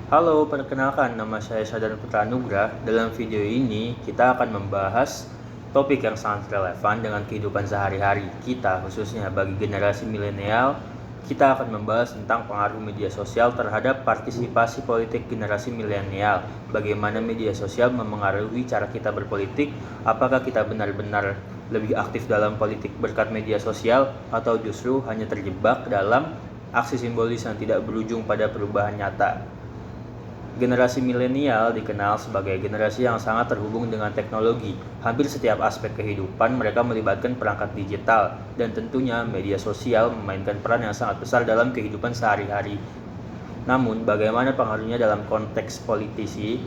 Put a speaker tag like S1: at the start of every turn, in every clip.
S1: Halo, perkenalkan nama saya Sadar Putra Nugra. Dalam video ini kita akan membahas topik yang sangat relevan dengan kehidupan sehari-hari kita, khususnya bagi generasi milenial. Kita akan membahas tentang pengaruh media sosial terhadap partisipasi politik generasi milenial. Bagaimana media sosial memengaruhi cara kita berpolitik, apakah kita benar-benar lebih aktif dalam politik berkat media sosial atau justru hanya terjebak dalam aksi simbolis yang tidak berujung pada perubahan nyata. Generasi milenial dikenal sebagai generasi yang sangat terhubung dengan teknologi. Hampir setiap aspek kehidupan mereka melibatkan perangkat digital, dan tentunya media sosial memainkan peran yang sangat besar dalam kehidupan sehari-hari. Namun, bagaimana pengaruhnya dalam konteks politisi?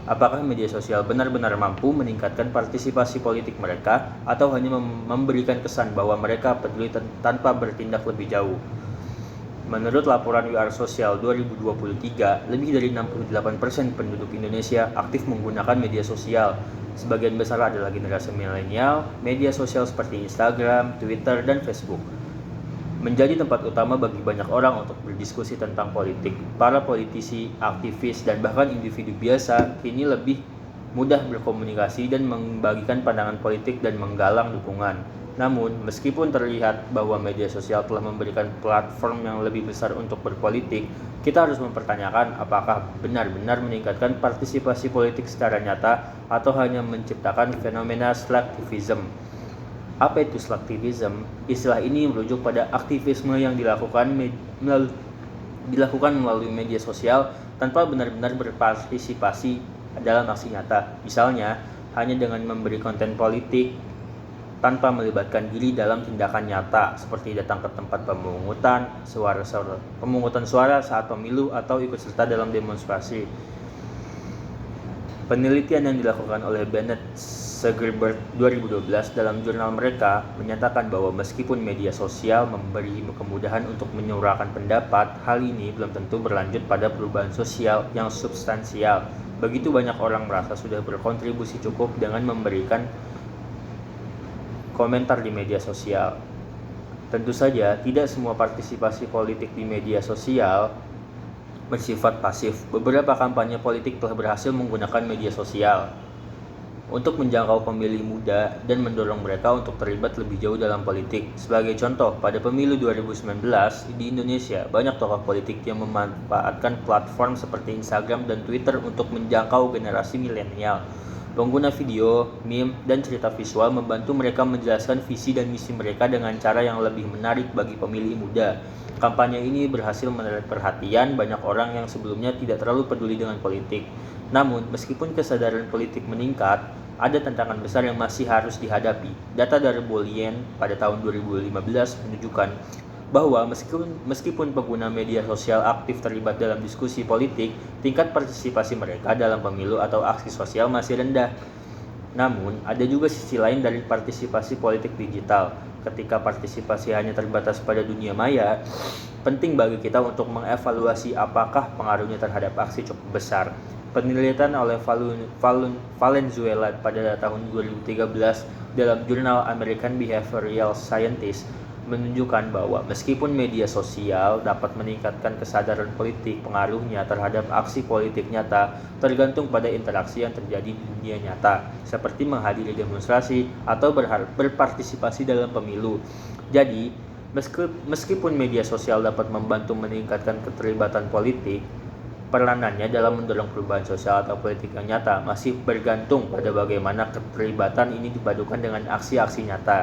S1: Apakah media sosial benar-benar mampu meningkatkan partisipasi politik mereka, atau hanya memberikan kesan bahwa mereka peduli tanpa bertindak lebih jauh? Menurut laporan We Are Social 2023, lebih dari 68% penduduk Indonesia aktif menggunakan media sosial. Sebagian besar adalah generasi milenial. Media sosial seperti Instagram, Twitter, dan Facebook menjadi tempat utama bagi banyak orang untuk berdiskusi tentang politik. Para politisi, aktivis, dan bahkan individu biasa kini lebih mudah berkomunikasi dan membagikan pandangan politik dan menggalang dukungan. Namun, meskipun terlihat bahwa media sosial telah memberikan platform yang lebih besar untuk berpolitik, kita harus mempertanyakan apakah benar-benar meningkatkan partisipasi politik secara nyata atau hanya menciptakan fenomena selektivisme. Apa itu selektivisme? Istilah ini merujuk pada aktivisme yang dilakukan melalui media sosial tanpa benar-benar berpartisipasi dalam aksi nyata. Misalnya, hanya dengan memberi konten politik tanpa melibatkan diri dalam tindakan nyata, seperti datang ke tempat pemungutan suara saat pemilu atau ikut serta dalam demonstrasi. Penelitian yang dilakukan oleh Bennett Segerberg 2012 dalam jurnal mereka menyatakan bahwa meskipun media sosial memberi kemudahan untuk menyuarakan pendapat, hal ini belum tentu berlanjut pada perubahan sosial yang substansial. Begitu banyak orang merasa sudah berkontribusi cukup dengan memberikan komentar di media sosial. Tentu saja, tidak semua partisipasi politik di media sosial bersifat pasif. Beberapa kampanye politik telah berhasil menggunakan media sosial untuk menjangkau pemilih muda dan mendorong mereka untuk terlibat lebih jauh dalam politik. Sebagai contoh, pada pemilu 2019 di Indonesia, banyak tokoh politik yang memanfaatkan platform seperti Instagram dan Twitter untuk menjangkau generasi milenial. Pengguna video, meme, dan cerita visual membantu mereka menjelaskan visi dan misi mereka dengan cara yang lebih menarik bagi pemilih muda. Kampanye ini berhasil menarik perhatian banyak orang yang sebelumnya tidak terlalu peduli dengan politik. Namun, meskipun kesadaran politik meningkat, ada tantangan besar yang masih harus dihadapi. Data dari Bolien pada tahun 2015 menunjukkan bahwa meskipun pengguna media sosial aktif terlibat dalam diskusi politik, tingkat partisipasi mereka dalam pemilu atau aksi sosial masih rendah. Namun, ada juga sisi lain dari partisipasi politik digital. Ketika partisipasi hanya terbatas pada dunia maya, penting bagi kita untuk mengevaluasi apakah pengaruhnya terhadap aksi cukup besar. Penelitian oleh Valenzuela pada tahun 2013 dalam jurnal American Behavioral Sciences menunjukkan bahwa meskipun media sosial dapat meningkatkan kesadaran politik, pengaruhnya terhadap aksi politik nyata tergantung pada interaksi yang terjadi di dunia nyata, seperti menghadiri demonstrasi atau berpartisipasi dalam pemilu. Jadi, meskipun media sosial dapat membantu meningkatkan keterlibatan politik, peranannya dalam mendorong perubahan sosial atau politik yang nyata masih bergantung pada bagaimana keterlibatan ini dipadukan dengan aksi-aksi nyata.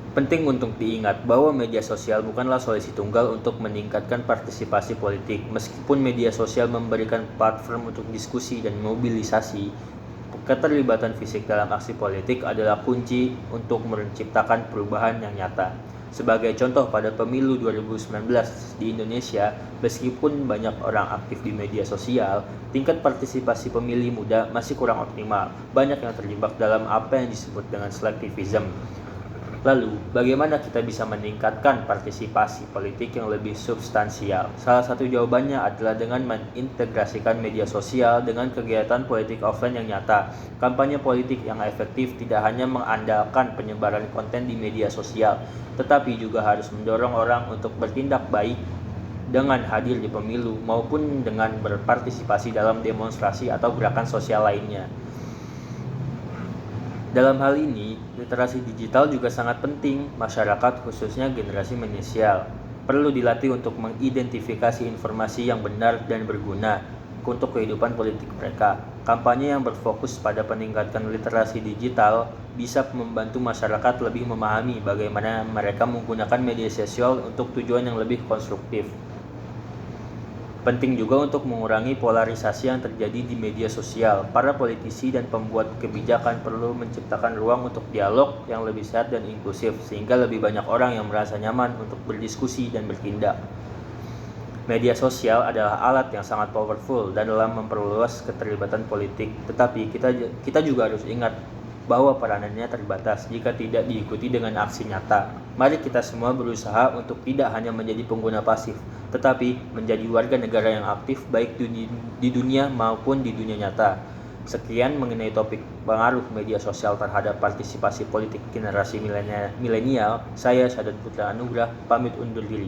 S1: Penting untuk diingat bahwa media sosial bukanlah solusi tunggal untuk meningkatkan partisipasi politik. Meskipun media sosial memberikan platform untuk diskusi dan mobilisasi, keterlibatan fisik dalam aksi politik adalah kunci untuk menciptakan perubahan yang nyata. Sebagai contoh, pada pemilu 2019 di Indonesia, meskipun banyak orang aktif di media sosial, tingkat partisipasi pemilih muda masih kurang optimal. Banyak yang terjebak dalam apa yang disebut dengan selektivisme. Lalu, bagaimana kita bisa meningkatkan partisipasi politik yang lebih substansial? Salah satu jawabannya adalah dengan mengintegrasikan media sosial dengan kegiatan politik offline yang nyata. Kampanye politik yang efektif tidak hanya mengandalkan penyebaran konten di media sosial, tetapi juga harus mendorong orang untuk bertindak baik dengan hadir di pemilu maupun dengan berpartisipasi dalam demonstrasi atau gerakan sosial lainnya. Dalam hal ini, literasi digital juga sangat penting. Masyarakat, khususnya generasi milenial, perlu dilatih untuk mengidentifikasi informasi yang benar dan berguna untuk kehidupan politik mereka. Kampanye yang berfokus pada peningkatan literasi digital bisa membantu masyarakat lebih memahami bagaimana mereka menggunakan media sosial untuk tujuan yang lebih konstruktif. Penting juga untuk mengurangi polarisasi yang terjadi di media sosial. Para politisi dan pembuat kebijakan perlu menciptakan ruang untuk dialog yang lebih sehat dan inklusif, sehingga lebih banyak orang yang merasa nyaman untuk berdiskusi dan bertindak. Media sosial adalah alat yang sangat powerful dan dalam memperluas keterlibatan politik, tetapi kita juga harus ingat bahwa peranannya terbatas jika tidak diikuti dengan aksi nyata. Mari kita semua berusaha untuk tidak hanya menjadi pengguna pasif, tetapi menjadi warga negara yang aktif baik di dunia maupun di dunia nyata. Sekian mengenai topik pengaruh media sosial terhadap partisipasi politik generasi milenial. Saya Sadat Putra Anugrah, pamit undur diri.